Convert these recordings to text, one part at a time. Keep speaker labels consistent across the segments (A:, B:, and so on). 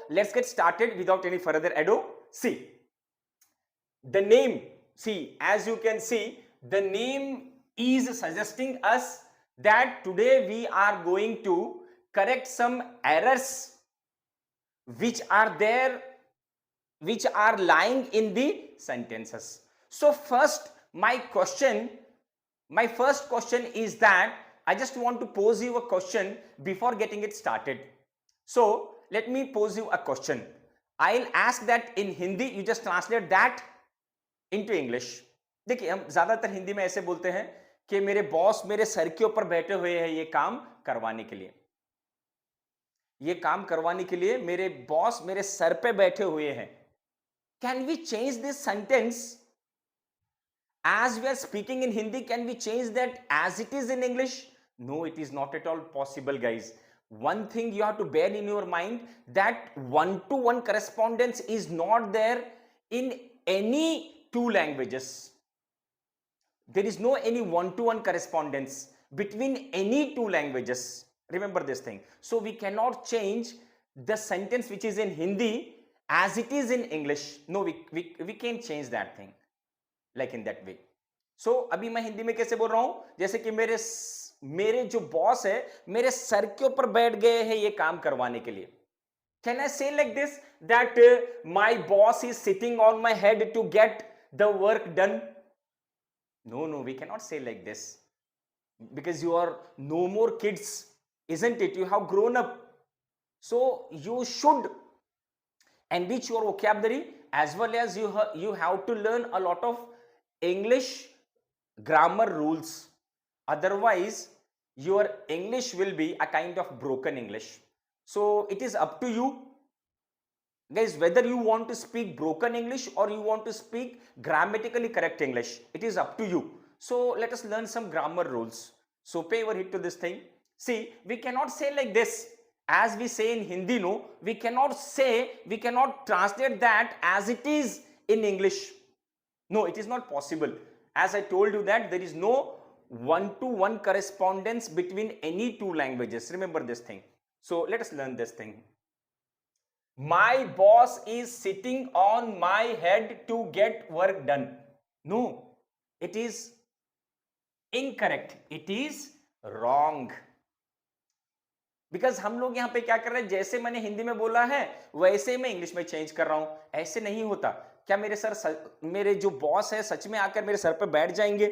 A: let's get started without any further ado. See, the name, see, as you can see, the name is suggesting us that today we are going to correct some errors which are there, which are lying in the sentences. So first, my first question is that I just want to pose you a question before getting it started. So let me pose you a question. I'll ask that in Hindi, you just translate that into English. देखिए, हम ज्यादातर हिंदी में ऐसे बोलते हैं कि मेरे boss मेरे सर के ऊपर बैठे हुए हैं ये काम करवाने के लिए, ये काम करवाने के लिए मेरे बॉस मेरे सर पे बैठे हुए हैं. Can we change this sentence as we are speaking in Hindi? Can we change that as it is in English? No, it is not at all possible, guys. One thing you have to bear in your mind, that one-to-one correspondence is not there in any two languages. There is no any one-to-one correspondence between any two languages. Remember this thing. So we cannot change the sentence which is in Hindi as it is in English. No, we can't change that thing like in that way. So अभी मैं हिंदी में कैसे बोल रहा हूं, जैसे कि मेरे जो बॉस है मेरे सर के ऊपर बैठ गए हैं ये काम करवाने के लिए. Can I say like this, that my boss is sitting on my head to get the work done? No, we cannot say like this, because you are no more kids, isn't it? You have grown up. So you should enrich your vocabulary, as well as you have to learn a lot of English grammar rules. Otherwise, your English will be a kind of broken English. So it is up to you, guys, whether you want to speak broken English or you want to speak grammatically correct English. It is up to you. So let us learn some grammar rules. So pay your heed to this thing. See, we cannot say like this as we say in Hindi. No, we cannot translate that as it is in English. No, it is not possible. As I told you that there is no one-to-one correspondence between any two languages. Remember this thing. So let us learn this thing. My boss is sitting on my head to get work done. No, it is incorrect. It is wrong. Because हम लोग यहां पे क्या कर रहे हैं, जैसे मैंने हिंदी में बोला है वैसे मैं इंग्लिश में चेंज कर रहा हूं. ऐसे नहीं होता. क्या मेरे जो बॉस है सच में आकर मेरे सर पे बैठ जाएंगे?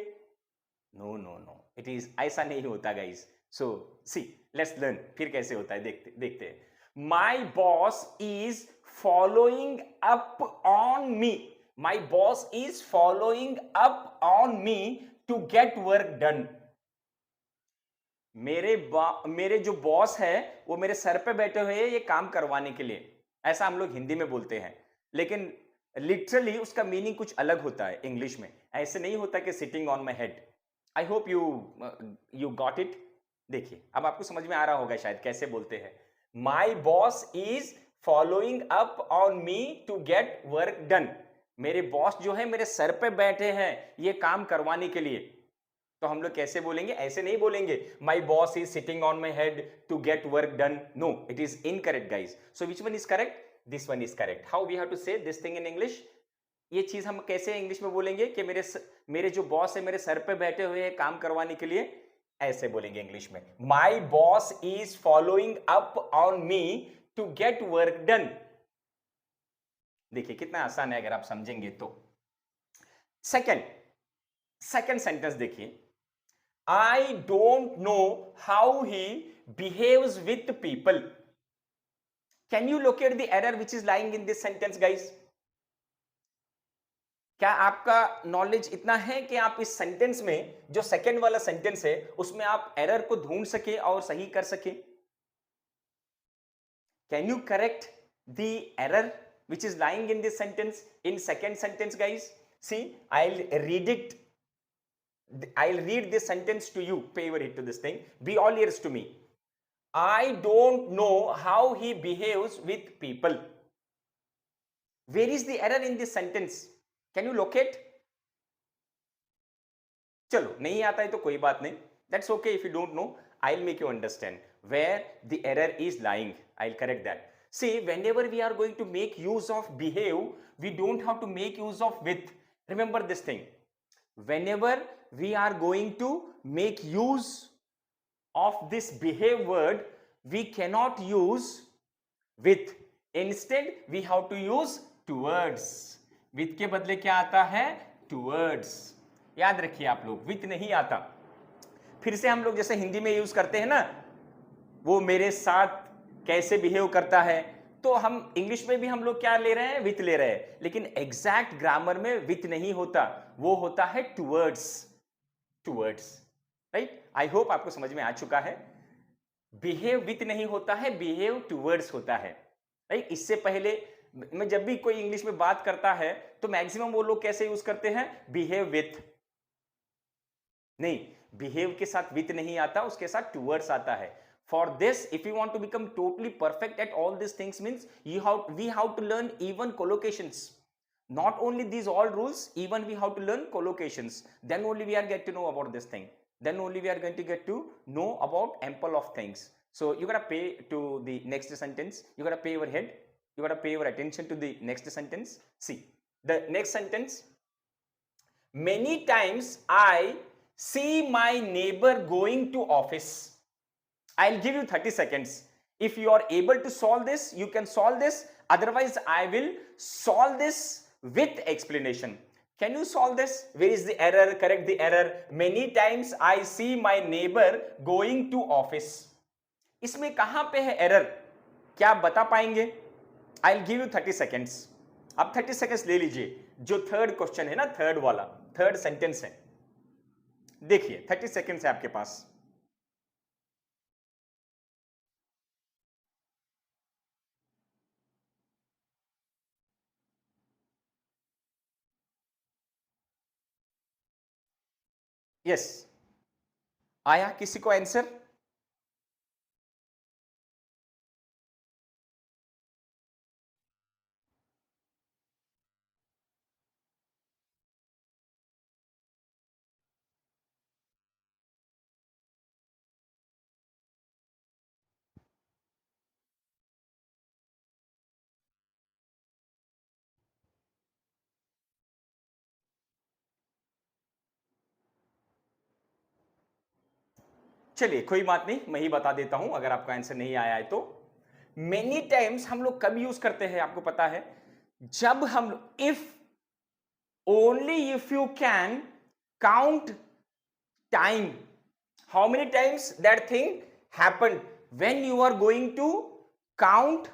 A: नो, इट इज ऐसा नहीं होता, guys. So see, let's learn. फिर कैसे होता है देखते हैं. My boss is following up on me. My boss is following up on me to get work done. मेरे जो बॉस है वो मेरे सर पे बैठे हुए हैं ये काम करवाने के लिए. ऐसा हम लोग हिंदी में बोलते हैं, लेकिन लिटरली उसका मीनिंग कुछ अलग होता है इंग्लिश में. ऐसे नहीं होता कि sitting on my head. I hope you got it. देखिए, अब आपको समझ में आ रहा होगा शायद कैसे बोलते हैं. My boss is following up on me to get work done. मेरे बॉस जो है मेरे सर पे बैठे हैं ये काम करवाने के लिए. तो हम लोग कैसे बोलेंगे? ऐसे नहीं बोलेंगे my boss is sitting on my head to get work done. No, it is incorrect, guys. So which one is correct? This one is correct. How we have to say this thing in English? ये चीज हम कैसे English में बोलेंगे कि मेरे जो boss है मेरे सर पे बैठे हुए हैं काम करवाने के लिए? ऐसे बोलेंगे इंग्लिश में. My boss is following up on me to get work done. देखिए कितना आसान है अगर आप समझेंगे तो. सेकेंड सेंटेंस देखिए. I don't know how he behaves with people. Can you locate the error which is lying in this sentence, guys? क्या आपका नॉलेज इतना है कि आप इस सेंटेंस में जो सेकेंड वाला सेंटेंस है उसमें आप एरर को ढूंढ सके और सही कर सके? Can you correct the error which is lying in this sentence in second sentence, guys? See, I'll read this sentence to you. Pay your heed to this thing. Be all ears to me. I don't know how he behaves with people. Where is the error in this sentence? Can you locate? चलो, नहीं आता है तो कोई बात नहीं. That's okay if you don't know. I'll make you understand where the error is lying. I'll correct that. See, whenever we are going to make use of behave, we don't have to make use of with. Remember this thing. Whenever we are going to make use of this behave word, we cannot use with. Instead, we have to use towards. with के बदले क्या आता है? towards. याद रखिए आप लोग, with नहीं आता. फिर से हम लोग जैसे हिंदी में यूज करते हैं ना, वो मेरे साथ कैसे बिहेव करता है, तो हम इंग्लिश में भी हम लोग क्या ले रहे हैं? विथ ले रहे हैं. लेकिन एग्जैक्ट ग्रामर में विथ नहीं होता, वो होता है टुवर्ड्स. Towards, right? आई होप आपको समझ में आ चुका है. बिहेव विथ नहीं होता है, बिहेव टुवर्ड्स होता है, राइट? इससे पहले मैं जब भी कोई इंग्लिश में बात करता है तो मैक्सिमम वो लोग कैसे यूज करते हैं? Behave with. नहीं, बिहेव के साथ विथ नहीं आता, उसके साथ टुवर्ड्स आता है. For this, if you want to become totally perfect at all these things, means we have to learn even collocations. Not only these all rules, even we have to learn collocations. Then only we are get to know about this thing. Then only we are going to get to know about ample of things. So you gotta pay to the next sentence. You gotta pay your head. You gotta pay your attention to the next sentence. See, the next sentence. Many times I see my neighbor going to office. I'll give you 30 seconds. If you are able to solve this, you can solve this. Otherwise, I will solve this with explanation. Can you solve this? Where is the error? Correct the error. Many times I see my neighbor going to office. इसमें कहां पे है error? क्या आप बता पाएंगे? I'll give you 30 seconds. अब 30 seconds ले लीजिए. जो थर्ड क्वेश्चन है ना, थर्ड वाला, थर्ड सेंटेंस है. देखिए, 30 seconds है आपके पास. यस, आया किसी को आंसर? चलिए कोई बात नहीं, मैं ही बता देता हूं अगर आपका आंसर नहीं आया है तो. मेनी टाइम्स हम लोग कब यूज करते हैं आपको पता है? जब हम if only if you can count time, how many times that thing happened. When you are going to count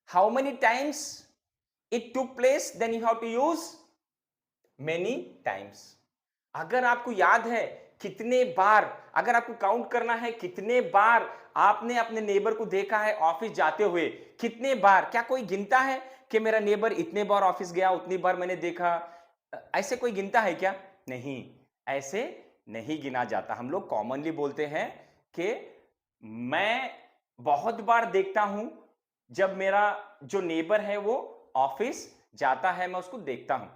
A: how many times it took place, then you have to use many times. अगर आपको याद है कितने बार, अगर आपको count करना है कितने बार आपने अपने नेबर को देखा है ऑफिस जाते हुए, कितने बार, क्या कोई गिनता है कि मेरा नेबर इतने बार ऑफिस गया, उतनी बार मैंने देखा? ऐसे कोई गिनता है क्या? नहीं, ऐसे नहीं गिना जाता. हम लोग कॉमनली बोलते हैं कि मैं बहुत बार देखता हूं जब मेरा जो नेबर है वो ऑफिस जाता है, मैं उसको देखता हूं.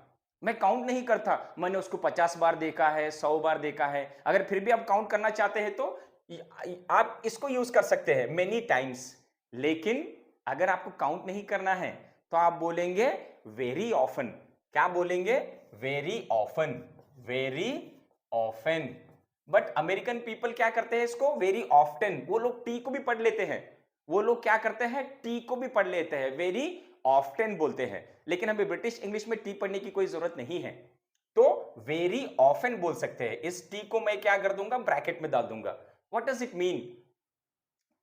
A: मैं काउंट नहीं करता, मैंने उसको 50 बार देखा है, 100 बार देखा है. अगर फिर भी आप काउंट करना चाहते हैं तो आप इसको यूज कर सकते हैं, मेनी टाइम्स. लेकिन अगर आपको काउंट नहीं करना है तो आप बोलेंगे वेरी ऑफन. क्या बोलेंगे? Very often. Very often. But American people क्या करते हैं इसको? Very often. वो लोग टी को भी पढ़ लेते हैं. वो लोग क्या करते हैं? टी को भी पढ़ लेते हैं, वेरी ऑफ्टन बोलते हैं. लेकिन हमें ब्रिटिश इंग्लिश में टी पढ़ने की कोई जरूरत नहीं है, तो वेरी ऑफन बोल सकते हैं. इस टी को मैं क्या कर दूंगा? ब्रैकेट में डाल दूंगा. What does it mean?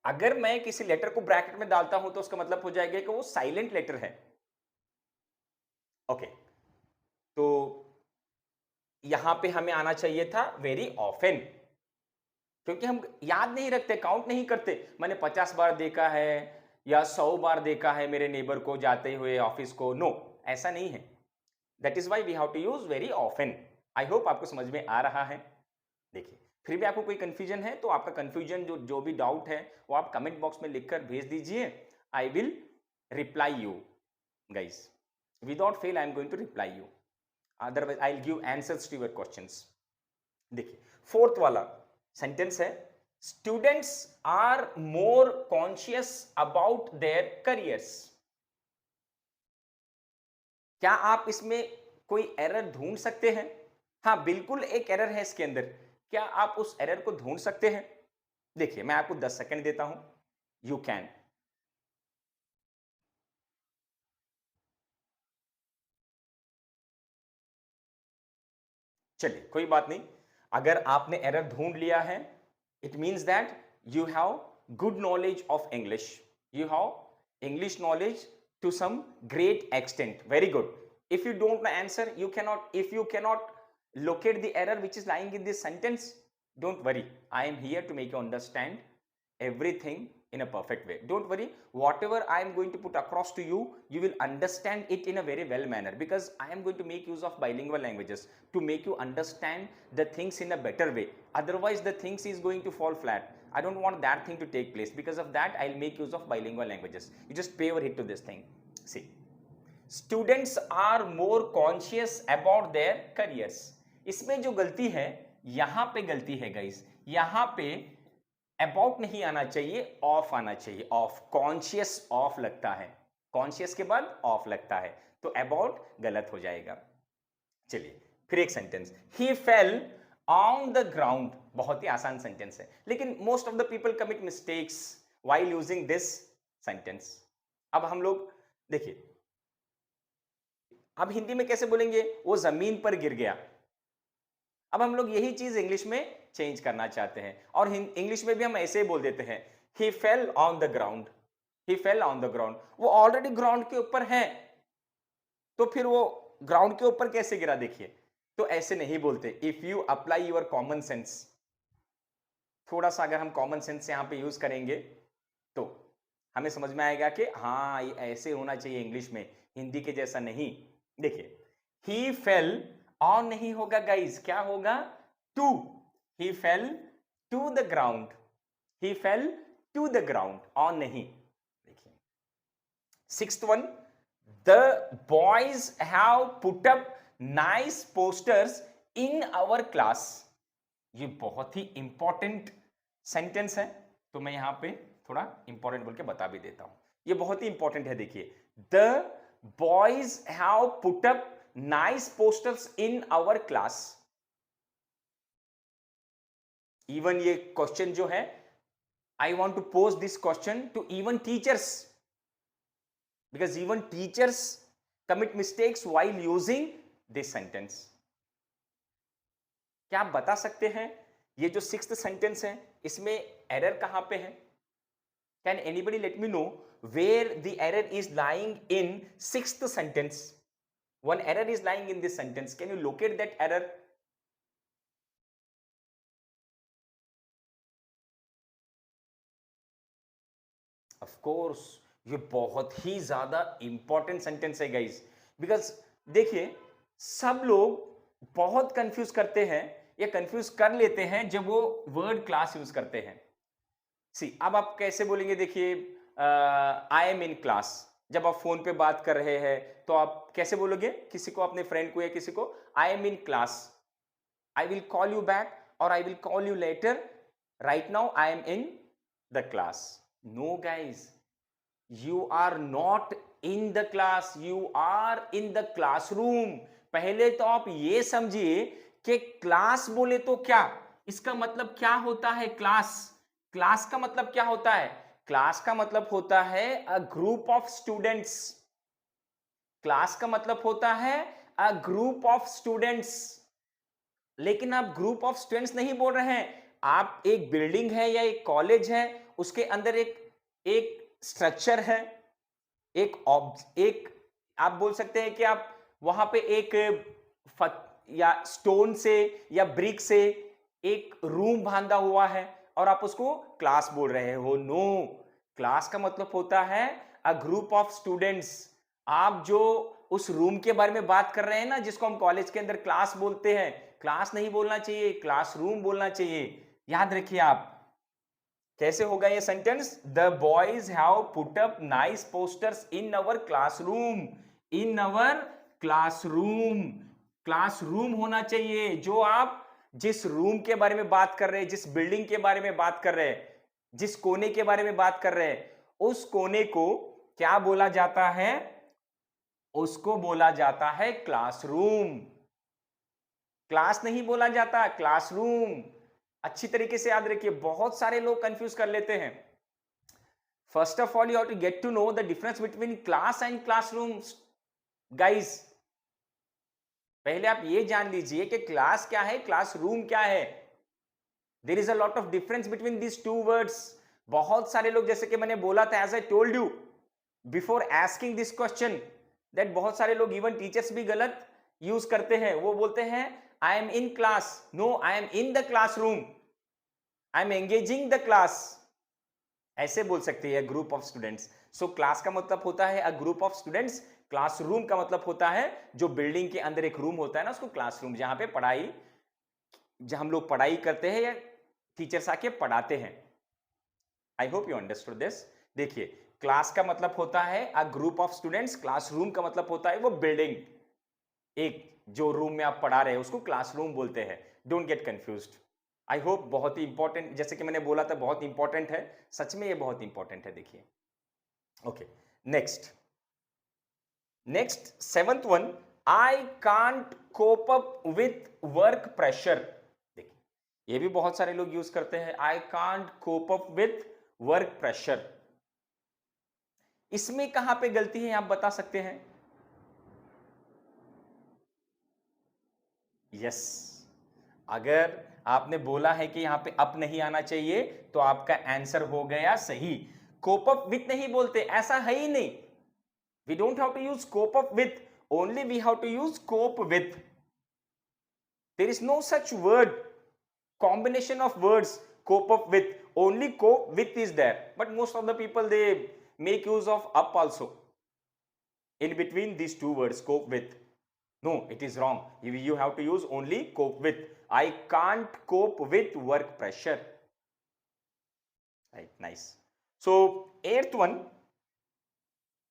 A: अगर मैं किसी लेटर को ब्रैकेट में डालता हूं तो उसका मतलब हो जाएगा कि वो साइलेंट लेटर है. ओके, तो यहां पे हमें आना चाहिए था वेरी ऑफन, क्योंकि हम याद नहीं रखते, काउंट नहीं करते. मैंने 50 बार देखा है या 100 बार देखा है मेरे नेबर को जाते हुए ऑफिस को. नो, ऐसा नहीं है. That is why we have to use very often. I hope आपको समझ में आ रहा है. देखिए, फिर भी आपको कोई कंफ्यूजन है तो आपका कंफ्यूजन जो भी डाउट है वो आप कमेंट बॉक्स में लिखकर भेज दीजिए. I will reply you guys. Without fail I am going to reply you. Otherwise I will give answers to your questions. देखिए, फोर्थ वाला सेंटेंस है, students are more conscious about their careers. क्या आप इसमें कोई एरर ढूंढ सकते हैं? हाँ, बिल्कुल एक एरर है इसके अंदर। क्या आप उस एरर को ढूंढ सकते हैं? देखिए, मैं आपको 10 सेकंड देता हूं। You can. चलिए, कोई बात नहीं। अगर आपने एरर ढूंढ लिया है, it means that you have good knowledge of English, you have English knowledge to some great extent. Very good. If you don't know answer, you cannot, if you cannot locate the error which is lying in this sentence, don't worry, I am here to make you understand everything in a perfect way. Don't worry, whatever I am going to put across to you, you will understand it in a very well manner, because I am going to make use of bilingual languages to make you understand the things in a better way. Otherwise the things is going to fall flat. I don't want that thing to take place. Because of that, I'll make use of bilingual languages. You just pay over hit to this thing. See, students are more conscious about their careers. इसमें जो गलती है, यहां पे गलती है guys, यहां पे अबाउट नहीं आना चाहिए, ऑफ आना चाहिए। ऑफ, कॉन्शियस ऑफ लगता है, कॉन्शियस के बाद ऑफ लगता है, तो अबाउट गलत हो जाएगा। चलिए फिर एक sentence, he fell on the ground. बहुत ही आसान सेंटेंस है, लेकिन most of the people commit mistakes while using this sentence. अब हम लोग देखिए, अब हिंदी में कैसे बोलेंगे, वो जमीन पर गिर गया। अब हम लोग यही चीज इंग्लिश में चेंज करना चाहते हैं, और इंग्लिश में भी हम ऐसे ही बोल देते हैं, he fell on the ground, he fell on the ground. वो ऑलरेडी ग्राउंड के ऊपर है, तो फिर वो ग्राउंड के ऊपर कैसे गिरा? देखिए, तो ऐसे नहीं बोलते। If you apply your common sense, थोड़ा सा अगर हम कॉमन सेंस यहां पे यूज करेंगे, तो हमें समझ में आएगा कि हाँ, ये ऐसे होना चाहिए इंग्लिश में, हिंदी के जैसा नहीं। देखिए, ही फेल ऑन नहीं होगा गाइज, क्या होगा? To. He fell to the ground, he fell to the ground, on नहीं। देखिए, sixth one, the boys have put up nice posters in our class. ये बहुत ही इंपॉर्टेंट सेंटेंस है, तो मैं यहां पे थोड़ा इंपॉर्टेंट बोल के बता भी देता हूं। ये बहुत ही इंपॉर्टेंट है। देखिए, the boys have put up nice posters in our class. Even ये क्वेश्चन जो है, I want to pose this question to even teachers, because even teachers commit mistakes while using this sentence. क्या आप बता सकते हैं ये जो सिक्स्थ सेंटेंस है, इसमें एरर कहां पे है? Can anybody let me know where the error is lying in sixth sentence? One error is lying in this sentence. Can you locate that error? Of course, ये बहुत ही ज्यादा इंपॉर्टेंट सेंटेंस है guys, because देखिए, सब लोग बहुत confuse करते हैं या कंफ्यूज कर लेते हैं जब वो वर्ड क्लास यूज करते हैं। सी, अब आप कैसे बोलेंगे? देखिए, आई एम इन क्लास। जब आप फोन पे बात कर रहे हैं, तो आप कैसे बोलोगे किसी को, अपने फ्रेंड को या किसी को? I am in class, I will call you back, और I will call you later, right now I am in the class. No guys, you are not in the class, you are in the classroom. पहले तो आप ये समझिए कि class बोले तो क्या, इसका मतलब क्या होता है? क्लास, क्लास का मतलब क्या होता है? क्लास का मतलब होता है a group of students. Class का मतलब होता है अ ग्रुप ऑफ स्टूडेंट्स। लेकिन आप ग्रुप ऑफ स्टूडेंट्स नहीं बोल रहे हैं, आप एक बिल्डिंग है या एक कॉलेज है, उसके अंदर एक स्ट्रक्चर है, एक आप बोल सकते हैं कि आप वहां पे एक या स्टोन से या ब्रिक से एक रूम बांधा हुआ है, और आप उसको क्लास बोल रहे हो। नो, क्लास का मतलब होता है अ ग्रुप ऑफ स्टूडेंट्स। आप जो उस रूम के बारे में बात कर रहे हैं ना, जिसको हम कॉलेज के अंदर क्लास बोलते हैं, क्लास नहीं बोलना चाहिए, क्लासरूम बोलना चाहिए। याद रखिए आप, कैसे होगा ये sentence? The boys have put up nice posters in our classroom, in our classroom. Classroom होना चाहिए, जो आप जिस रूम के बारे में बात कर रहे हैं, जिस बिल्डिंग के बारे में बात कर रहे हैं, जिस कोने के बारे में बात कर रहे हैं, उस कोने को क्या बोला जाता है? उसको बोला जाता है क्लासरूम। क्लास नहीं बोला जाता, क्लासरूम। अच्छी तरीके से याद रखिए, बहुत सारे लोग कंफ्यूज कर लेते हैं। First of all, you have to get to know the difference between class and classrooms guys. पहले आप ये जान लीजिए कि क्लास क्या है, क्लासरूम क्या है। There is a lot of difference between these two words. बहुत सारे लोग, जैसे कि मैंने बोला था, as I told you before asking this question, that बहुत सारे लोग, इवन टीचर्स भी गलत यूज करते हैं। वो बोलते हैं I am in class. No, I am in the classroom, I am engaging the class, ऐसे बोल सकते हैं group of students. So class का मतलब होता है a group of students. Classroom का मतलब होता है जो बिल्डिंग के अंदर एक रूम होता है ना, उसको क्लासरूम, जहां पे पढ़ाई, जहां हम लोग पढ़ाई करते हैं या टीचर्स आके पढ़ाते हैं। आई होप यू अंडरस्टूड दिस। देखिए, क्लास का मतलब होता है a group of students, classroom का मतलब होता है वो बिल्डिंग, एक जो रूम में आप पढ़ा रहे हैं उसको क्लासरूम बोलते हैं। Don't get confused. I hope, बहुत ही इंपॉर्टेंट, जैसे कि मैंने बोला था बहुत इंपॉर्टेंट है, सच में ये बहुत इंपॉर्टेंट है। देखिए, okay, next seventh one, I can't cope up with work pressure. देखिए, ये भी बहुत सारे लोग यूज करते हैं, I can't cope up with work pressure. इसमें कहां पे गलती है आप बता सकते हैं? यस, अगर आपने बोला है कि यहां पे अप नहीं आना चाहिए तो आपका आंसर हो गया सही। कोप अप विथ नहीं बोलते, ऐसा है ही नहीं। We don't have to use cope up with, only we have to use cope with. There is no such word, combination of words, cope up with. Only cope with is there. But most of the people, they make use of up also in between these two words, cope with. No, it is wrong. You have to use only cope with. I can't cope with work pressure. Right, nice. So, eighth one,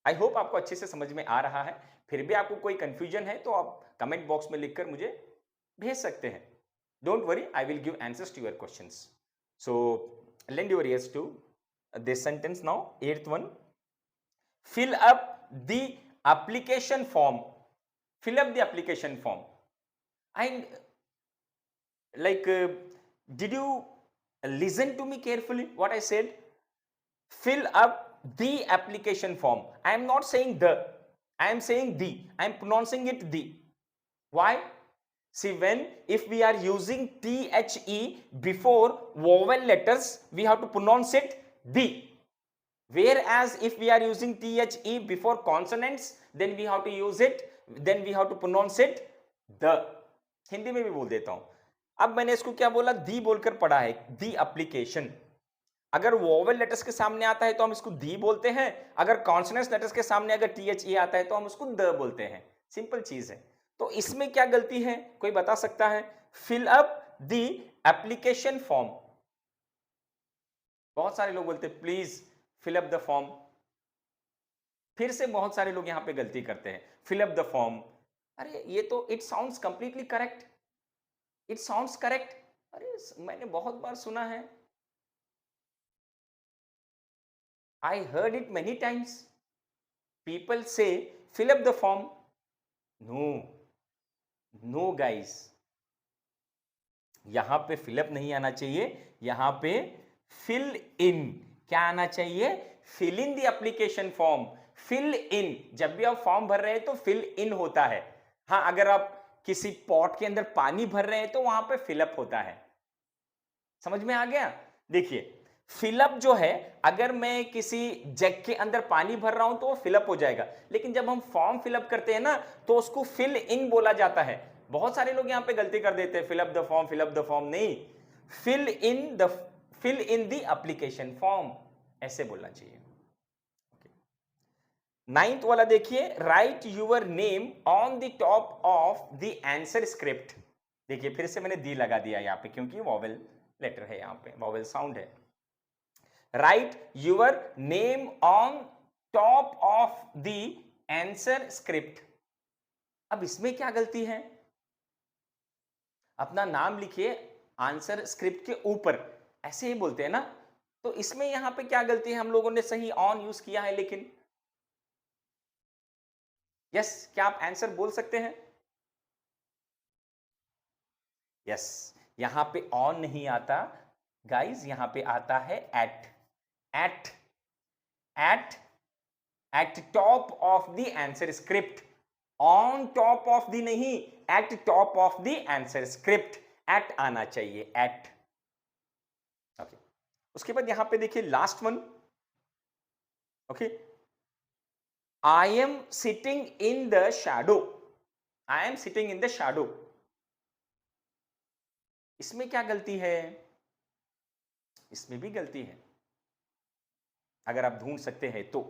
A: I hope आपको अच्छे से समझ में आ रहा है। फिर भी आपको कोई कंफ्यूजन है तो आप कमेंट बॉक्स में लिखकर मुझे भेज सकते हैं। Don't worry, I will give answers to your questions. So lend your ears to this sentence now. Eighth one, fill up the application form. Fill up the application form. And like did you listen to me carefully what I said? Fill up the application form. I am not saying the, I am saying the, I am pronouncing it the. Why? See, when if we are using the before vowel letters, we have to pronounce it the. Whereas if we are using the before consonants, then we have to use it, then we have to pronounce it the. Hindi में भी बोल देता हूं। अब मैंने इसको क्या बोला? दी बोलकर पढ़ा है, दी एप्लीकेशन। अगर वोवेल लेटर्स के सामने आता है तो हम इसको दी बोलते हैं, अगर कॉन्सोनेंट्स लेटर्स के सामने अगर टी आता है तो हम उसको द बोलते हैं। सिंपल चीज है। तो इसमें क्या गलती है, कोई बता सकता है? Fill up the application form. बहुत सारे लोग बोलते हैं please fill up the form. फिर से बहुत सारे लोग यहां पे गलती करते हैं, फिल अप द फॉर्म। अरे ये तो it sounds completely correct, it sounds correct. अरे मैंने बहुत बार सुना है, I heard it many times. People say fill up the form. No, no guys. यहां पे फिल अप नहीं आना चाहिए, यहां पे फिल इन। क्या आना चाहिए? Fill in the application form. Fill in, जब भी आप फॉर्म भर रहे हैं तो फिल इन होता है। हाँ, अगर आप किसी पॉट के अंदर पानी भर रहे हैं तो वहां पे फिलअप होता है। समझ में आ गया? देखिए, फिलअप जो है, अगर मैं किसी जग के अंदर पानी भर रहा हूं तो वो फिलअप हो जाएगा, लेकिन जब हम फॉर्म फिलअप करते हैं ना तो उसको फिल इन बोला जाता है। बहुत सारे लोग यहां पे गलती कर देते हैं, fill up the form, fill up the form नहीं, fill in the application form, ऐसे बोलना चाहिए। नाइन्थ वाला देखिए, write your name on the top of the answer script. देखिए, फिर से मैंने दी लगा दिया यहां पे क्योंकि वॉवेल लेटर है, यहां पे वॉवेल साउंड है। Write your name on top of the answer script. अब इसमें क्या गलती है? अपना नाम लिखिए आंसर स्क्रिप्ट के ऊपर, ऐसे ही बोलते हैं ना। तो इसमें यहां पे क्या गलती है, हम लोगों ने सही ऑन यूज किया है, लेकिन यस, क्या आप आंसर बोल सकते हैं? यस, यहां पे ऑन नहीं आता गाइस, यहां पे आता है at. At, at, at top of the answer script, on top of the नहीं, at top of the answer script, at आना चाहिए, एट। ओके, उसके बाद यहां पे देखिए last one. Okay, I am sitting in the shadow, I am sitting in the shadow, इसमें क्या गलती है? इसमें भी गलती है, अगर आप ढूंढ सकते हैं तो।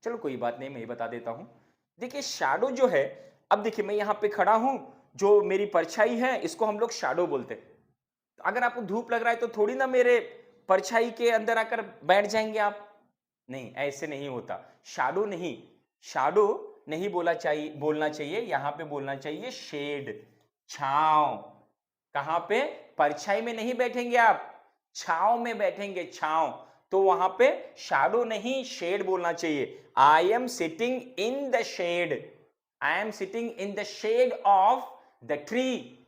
A: चलो कोई बात नहीं, मैं ही बता देता हूं। देखिए शैडो जो है, अब देखिए मैं यहां पे खड़ा हूं, जो मेरी परछाई है इसको हम लोग शैडो बोलते हैं। अगर आपको धूप लग रहा है तो थोड़ी ना मेरे परछाई के अंदर आकर बैठ जाएंगे आप, नहीं, ऐसे नहीं होता। शैडो नहीं, शैडो नहीं बोलना चाहिए, यहां पे बोलना चाहिए शेड, छांव। कहां पे? परछाई में नहीं बैठेंगे आप, छांव में बैठेंगे, छांव। तो वहां पे शैडो नहीं शेड बोलना चाहिए। I am sitting in the shade, I am sitting in the shade of the tree,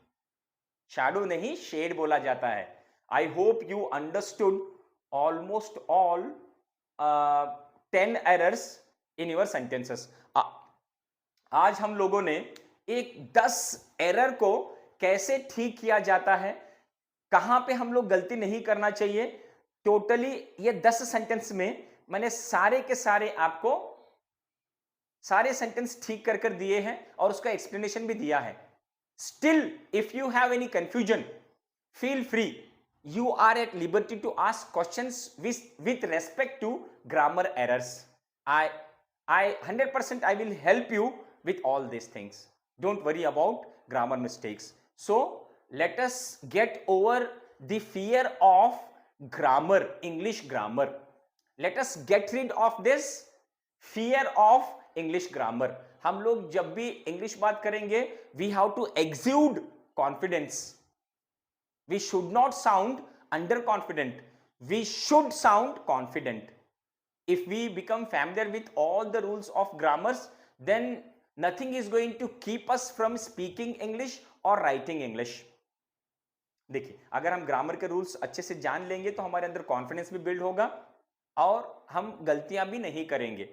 A: shadow नहीं शेड बोला जाता है। I hope you understood almost all 10 errors in your sentences. आज हम लोगों ने एक 10 एरर को कैसे ठीक किया जाता है, कहां पे हम लोग गलती नहीं करना चाहिए, टोटली ये 10 सेंटेंस में मैंने सारे के सारे आपको सारे सेंटेंस ठीक कर दिए हैं और उसका एक्सप्लेनेशन भी दिया है। Still, if you have any confusion, feel free. You are at liberty to ask questions with respect to grammar errors. I 100% I will help you with all these things. Don't worry about grammar mistakes. So let us get over the fear of grammar, English grammar. Let us get rid of this fear of English grammar. हम लोग जब भी English बात करेंगे, we have to exude confidence, we should not sound underconfident, we should sound confident. If we become familiar with all the rules of grammars, then nothing is going to keep us from speaking English और writing English. देखिए, अगर हम grammar के rules अच्छे से जान लेंगे तो हमारे अंदर कॉन्फिडेंस भी बिल्ड होगा और हम गलतियां भी नहीं करेंगे,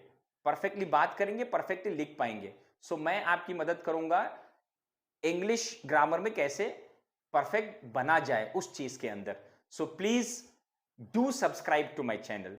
A: परफेक्टली बात करेंगे, परफेक्टली लिख पाएंगे। सो मैं आपकी मदद करूंगा इंग्लिश ग्रामर में कैसे परफेक्ट बना जाए उस चीज के अंदर। So please do subscribe to my channel.